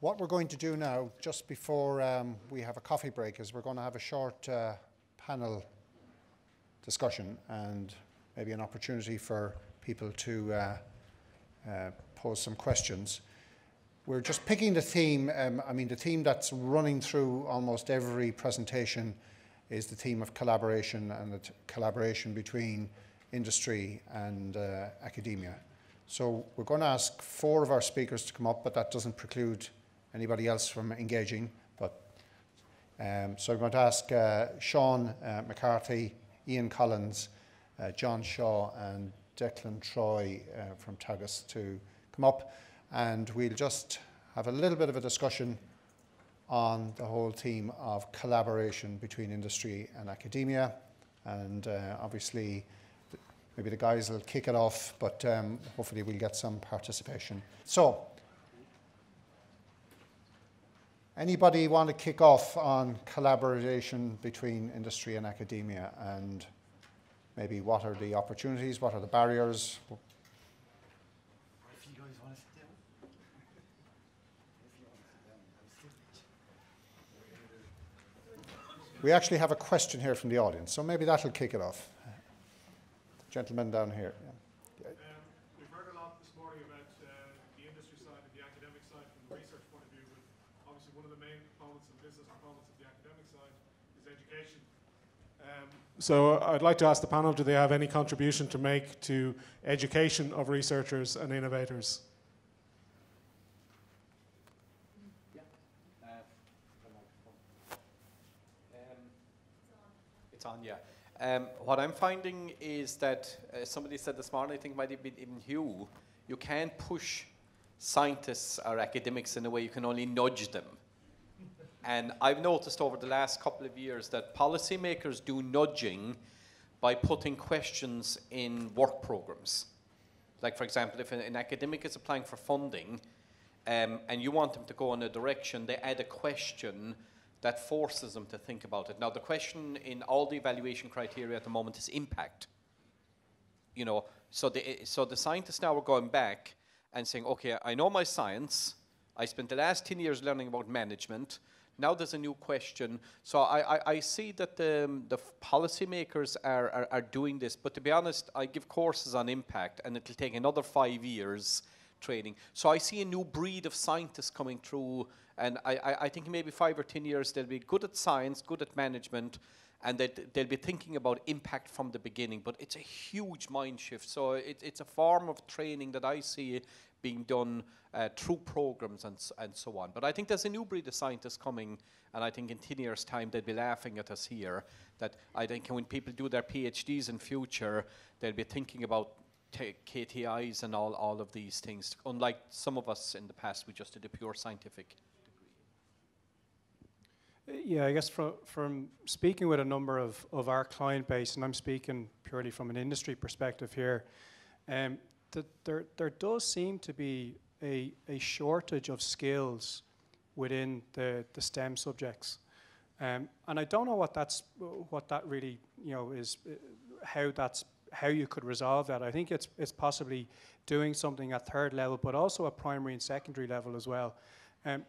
What we're going to do now, just before we have a coffee break, is we're going to have a short panel discussion and maybe an opportunity for people to pose some questions. We're just picking the theme. The theme that's running through almost every presentation is the theme of collaboration and the collaboration between industry and academia. So we're going to ask 4 of our speakers to come up, but that doesn't preclude anybody else from engaging. So I'm going to ask Sean McCarthy, Ian Collins, John Shaw and Declan Troy from Tagus to come up, and we'll just have a little bit of a discussion on the whole theme of collaboration between industry and academia. And obviously maybe the guys will kick it off, but hopefully we'll get some participation. So, anybody want to kick off on collaboration between industry and academia, and maybe what are the opportunities, what are the barriers? If you guys want to sit down. We actually have a question here from the audience, so maybe that'll kick it off. Gentleman down here. Yeah. We've heard a lot this morning about the industry side and the academic side from the research point of view, but obviously one of the main components and business components of the academic side is education. So I'd like to ask the panel, do they have any contribution to make to education of researchers and innovators? It's on, yeah. What I'm finding is that, somebody said this morning, I think it might have been even Hugh, you can't push scientists or academics in a way, you can only nudge them. And I've noticed over the last couple of years that policymakers do nudging by putting questions in work programs. Like, for example, if an academic is applying for funding and you want them to go in a direction, they add a question that forces them to think about it. Now, the question in all the evaluation criteria at the moment is impact. You know, so the scientists now are going back and saying, okay, I know my science. I spent the last 10 years learning about management. Now there's a new question. So I see that the policymakers are doing this. But to be honest, I give courses on impact, and it'll take another 5 years training. So I see a new breed of scientists coming through, and I think maybe 5 or 10 years they'll be good at science, good at management, and they'll be thinking about impact from the beginning. But it's a huge mind shift. So it's a form of training that I see being done through programs and so on. But I think there's a new breed of scientists coming, and I think in 10 years' time they'll be laughing at us here. That I think when people do their PhDs in future, they'll be thinking about KTIs and all of these things. Unlike some of us in the past, we just did a pure scientific degree. Yeah, I guess from speaking with a number of our client base, and I'm speaking purely from an industry perspective here, there does seem to be a shortage of skills within the STEM subjects, and I don't know what that really is, how you could resolve that. I think it's possibly doing something at 3rd level, but also at primary and secondary level as well.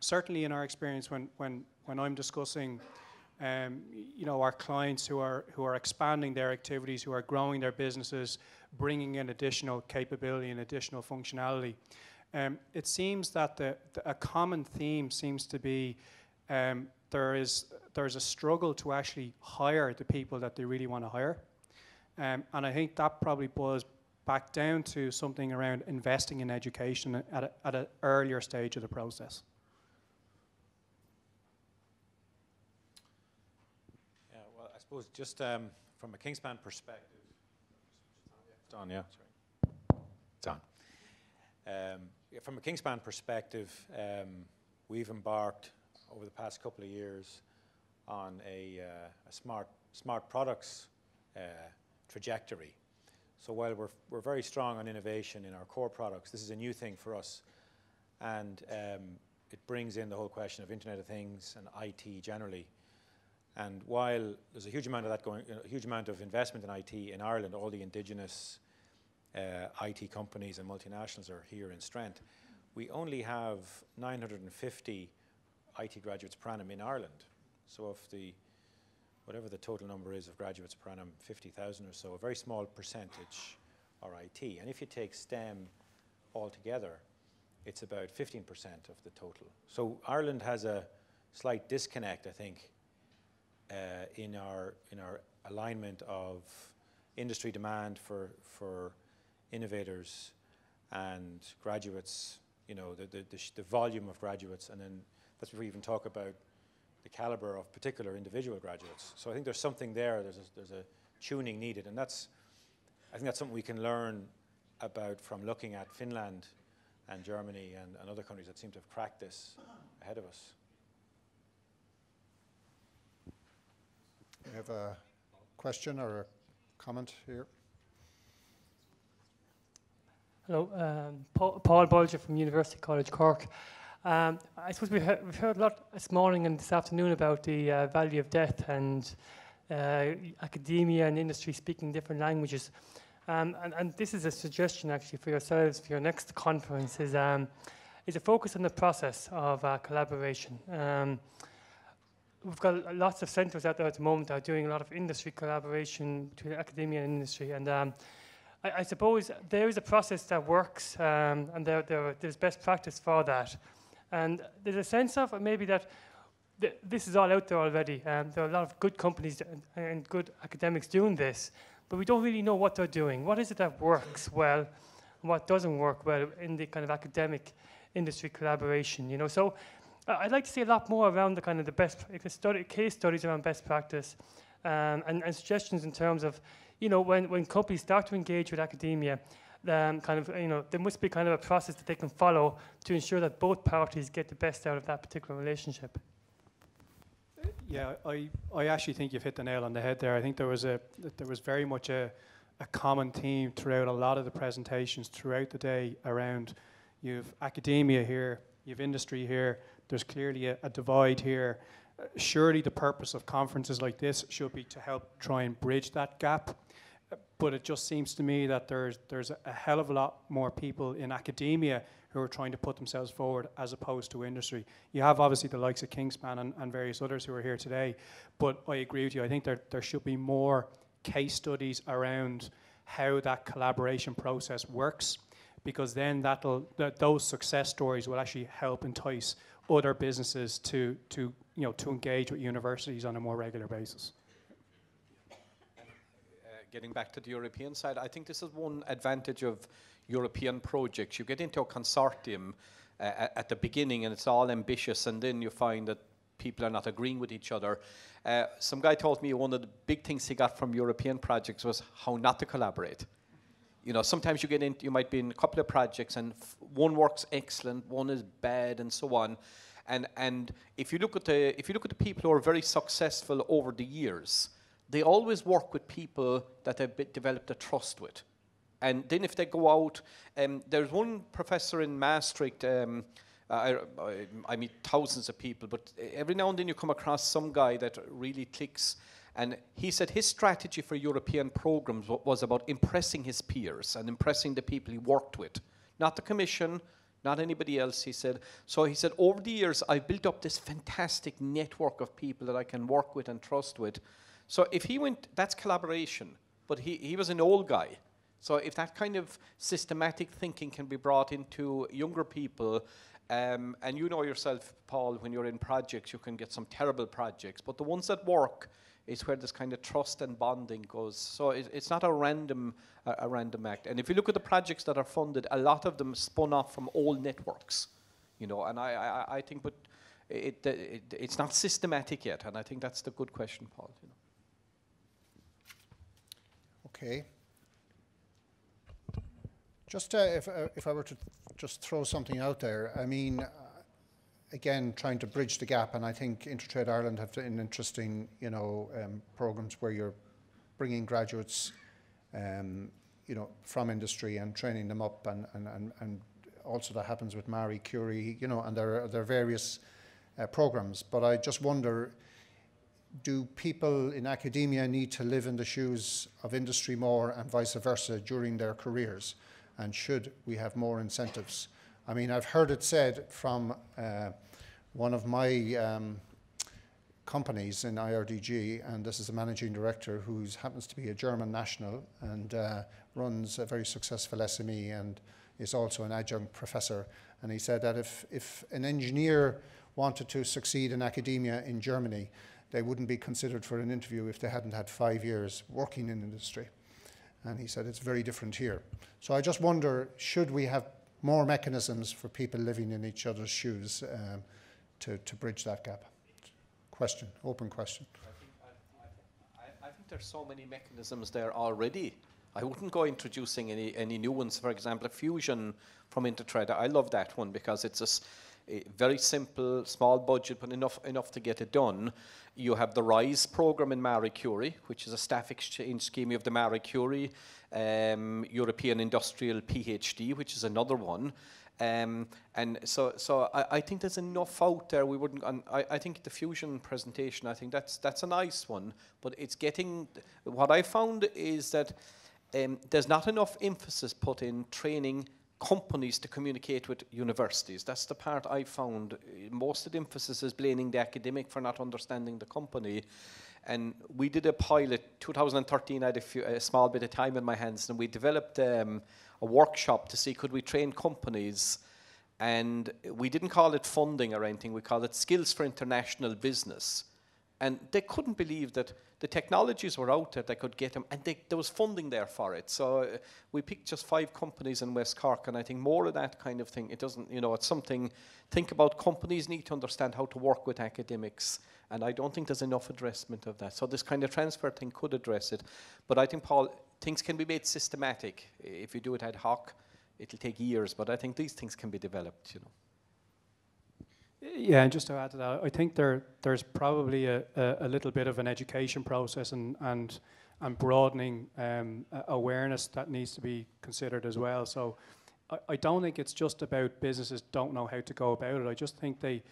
Certainly in our experience, when I'm discussing our clients who are expanding their activities, who are growing their businesses, bringing in additional capability and additional functionality, it seems that a common theme seems to be there's a struggle to actually hire the people that they really want to hire. And I think that probably boils back down to something around investing in education at an earlier stage of the process. Yeah, well, I suppose just from a Kingspan perspective, it's on, yeah, sorry, it's on. From a Kingspan perspective, we've embarked over the past couple of years on a smart products trajectory. So while we're very strong on innovation in our core products, this is a new thing for us, and it brings in the whole question of Internet of Things and IT generally. And while there's a huge amount of that going, a huge amount of investment in IT in Ireland, all the indigenous IT companies and multinationals are here in strength. we only have 950 IT graduates per annum in Ireland. So of the, whatever the total number is of graduates per annum, 50,000 or so, a very small percentage are IT. And if you take STEM altogether, it's about 15% of the total. So Ireland has a slight disconnect, I think, in our alignment of industry demand for innovators and graduates, you know, the volume of graduates, and then that's before we even talk about the caliber of particular individual graduates. So I think there's something there, there's a tuning needed, and I think that's something we can learn about from looking at Finland and Germany and other countries that seem to have cracked this ahead of us. We have a question or a comment here. Hello, Paul Bolger from University College Cork. I suppose we've heard a lot this morning and this afternoon about the value of death and academia and industry speaking different languages. And this is a suggestion actually for yourselves for your next conference is a focus on the process of collaboration. We've got lots of centres out there at the moment that are doing a lot of industry collaboration between academia and industry, and I suppose there is a process that works, and there's best practice for that. And there's a sense of maybe that this is all out there already. There are a lot of good companies and good academics doing this, but we don't really know what they're doing. What is it that works well, and what doesn't work well in the kind of academic industry collaboration? You know, so I'd like to see a lot more around the kind of the best case studies around best practice, and suggestions in terms of, you know, when companies start to engage with academia, kind of, you know, there must be kind of a process that they can follow to ensure that both parties get the best out of that particular relationship. Yeah, I actually think you've hit the nail on the head there. I think there was very much a common theme throughout a lot of the presentations throughout the day around you've academia here, you've industry here. There's clearly a divide here. Surely the purpose of conferences like this should be to help try and bridge that gap. But it just seems to me that there's a hell of a lot more people in academia who are trying to put themselves forward as opposed to industry. You have obviously the likes of Kingspan and various others who are here today, but I agree with you. I think there should be more case studies around how that collaboration process works, because then those success stories will actually help entice other businesses to engage with universities on a more regular basis. Getting back to the European side, I think this is one advantage of European projects. You get into a consortium at the beginning and it's all ambitious, and then you find that people are not agreeing with each other. Some guy told me one of the big things he got from European projects was how not to collaborate. You know, sometimes you might be in a couple of projects and one works excellent, one is bad, and so on. And if you look at the people who are very successful over the years, they always work with people that they've developed a trust with. And then if they go out, there's one professor in Maastricht, I meet thousands of people, but every now and then you come across some guy that really clicks. And he said his strategy for European programs was about impressing his peers and impressing the people he worked with. Not the commission, not anybody else, he said. So he said, over the years, I've built up this fantastic network of people that I can work with and trust with. So if he went, that's collaboration, but he was an old guy. So if that kind of systematic thinking can be brought into younger people, and you know yourself, Paul, when you're in projects, you can get some terrible projects, but the ones that work is where this kind of trust and bonding goes. So it's not a random act. And if you look at the projects that are funded, a lot of them spun off from old networks, you know, and I think, but it's not systematic yet, and I think that's the good question, Paul. You know. Okay. Just if I were to just throw something out there, I mean, again, trying to bridge the gap, and I think Intertrade Ireland have an interesting, you know, programs where you're bringing graduates, you know, from industry and training them up, and also that happens with Marie Curie, you know, and there are various programs. But I just wonder, do people in academia need to live in the shoes of industry more and vice versa during their careers? And should we have more incentives I mean, I've heard it said from one of my companies in IRDG, and this is a managing director who happens to be a German national and runs a very successful SME and is also an adjunct professor. And he said that if an engineer wanted to succeed in academia in Germany, they wouldn't be considered for an interview if they hadn't had 5 years working in industry. And he said it's very different here. So I just wonder, should we have more mechanisms for people living in each other's shoes to bridge that gap? Question, open question. I think there's so many mechanisms there already. I wouldn't go introducing any new ones. For example, Fusion from Intertrade. I love that one because it's a very simple, small budget, but enough to get it done. You have the RISE program in Marie Curie, which is a staff exchange scheme. You have the Marie Curie European Industrial PhD, which is another one. And so I think there's enough out there. We wouldn't. I think the Fusion presentation, I think that's a nice one. But it's getting. What I found is that there's not enough emphasis put in training companies to communicate with universities. That's the part I found. Most of the emphasis is blaming the academic for not understanding the company. And we did a pilot, 2013, I had a small bit of time in my hands, and we developed a workshop to see could we train companies. And we didn't call it funding or anything, we called it skills for international business. And they couldn't believe that the technologies were out there that could get them, and there was funding there for it. So we picked just 5 companies in West Cork, and I think more of that kind of thing. It doesn't, it's something, think about companies need to understand how to work with academics, and I don't think there's enough addressment of that. So this kind of transfer thing could address it. But I think, Paul, things can be made systematic. If you do it ad hoc, it'll take years, but I think these things can be developed, Yeah, and just to add to that, I think there's probably a little bit of an education process and broadening awareness that needs to be considered as well. So I don't think it's just about businesses don't know how to go about it. I just think the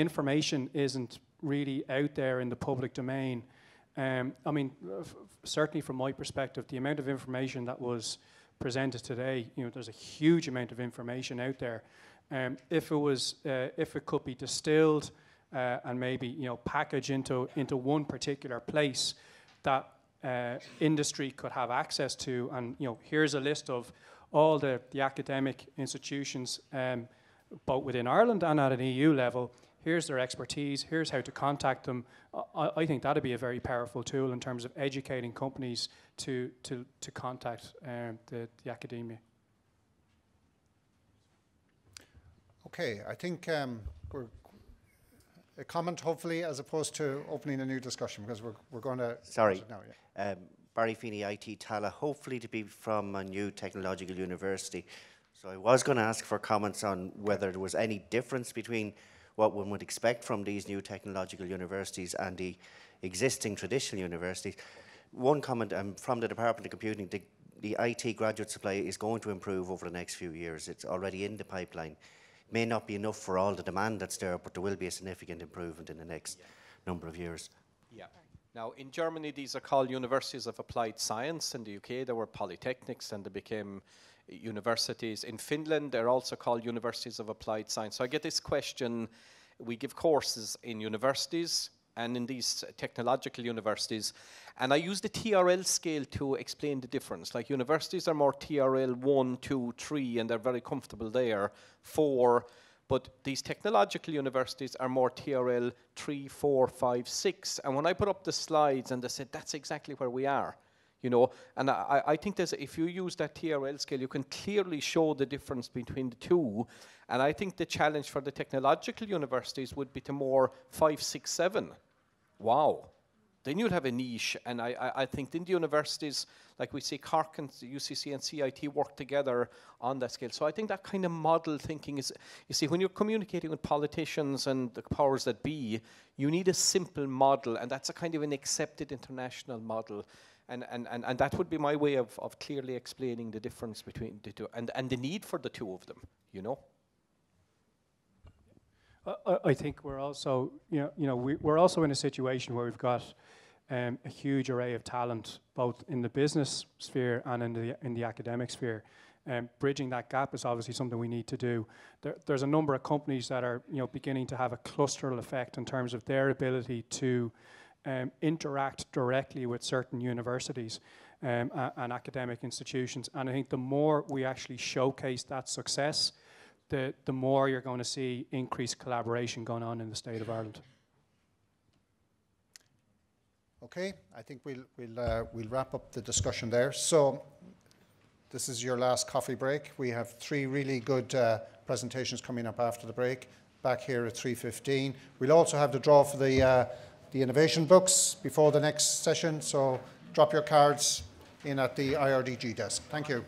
information isn't really out there in the public domain. I mean, certainly from my perspective, the amount of information that was presented today, there's a huge amount of information out there. If it could be distilled and maybe packaged into one particular place that industry could have access to, and here's a list of all the academic institutions, both within Ireland and at an EU level. Here's their expertise. Here's how to contact them. I think that'd be a very powerful tool in terms of educating companies to contact the academia. Okay, I think we're a comment, hopefully, as opposed to opening a new discussion, because we're going to... Sorry. Now, yeah. Barry Feeney, IT Tala, hopefully to be from a new technological university. So I was going to ask for comments on whether there was any difference between what one would expect from these new technological universities and the existing traditional universities. One comment from the Department of Computing, the IT graduate supply is going to improve over the next few years. It's already in the pipeline. May not be enough for all the demand that's there, but there will be a significant improvement in the next number of years. Yeah. Now, in Germany, these are called Universities of Applied Science. In the UK, there were polytechnics, and they became universities. In Finland, they're also called Universities of Applied Science. So I get this question. We give courses in universities and in these technological universities, and I use the TRL scale to explain the difference. Like, universities are more TRL 1, 2, 3, and they're very comfortable there, 4, but these technological universities are more TRL 3, 4, 5, 6, and when I put up the slides and they said, that's exactly where we are, and I think if you use that TRL scale, you can clearly show the difference between the two, and I think the challenge for the technological universities would be to more 5, 6, 7. Wow. Then you'll have a niche, and I think in the universities, like we see Cork and UCC and CIT work together on that scale. So I think that kind of model thinking is, you see, when you're communicating with politicians and the powers that be, you need a simple model, and that's a kind of an accepted international model. And that would be my way of clearly explaining the difference between the two, and the need for the two of them, I think we're also, we're also in a situation where we've got a huge array of talent, both in the business sphere and in the academic sphere. Bridging that gap is obviously something we need to do. There's a number of companies that are beginning to have a clusteral effect in terms of their ability to interact directly with certain universities and academic institutions. And I think the more we actually showcase that success, the more you're going to see increased collaboration going on in the state of Ireland. Okay, I think we'll wrap up the discussion there. So this is your last coffee break. We have 3 really good presentations coming up after the break, back here at 3:15. We'll also have the draw for the innovation books before the next session, so drop your cards in at the IRDG desk. Thank you.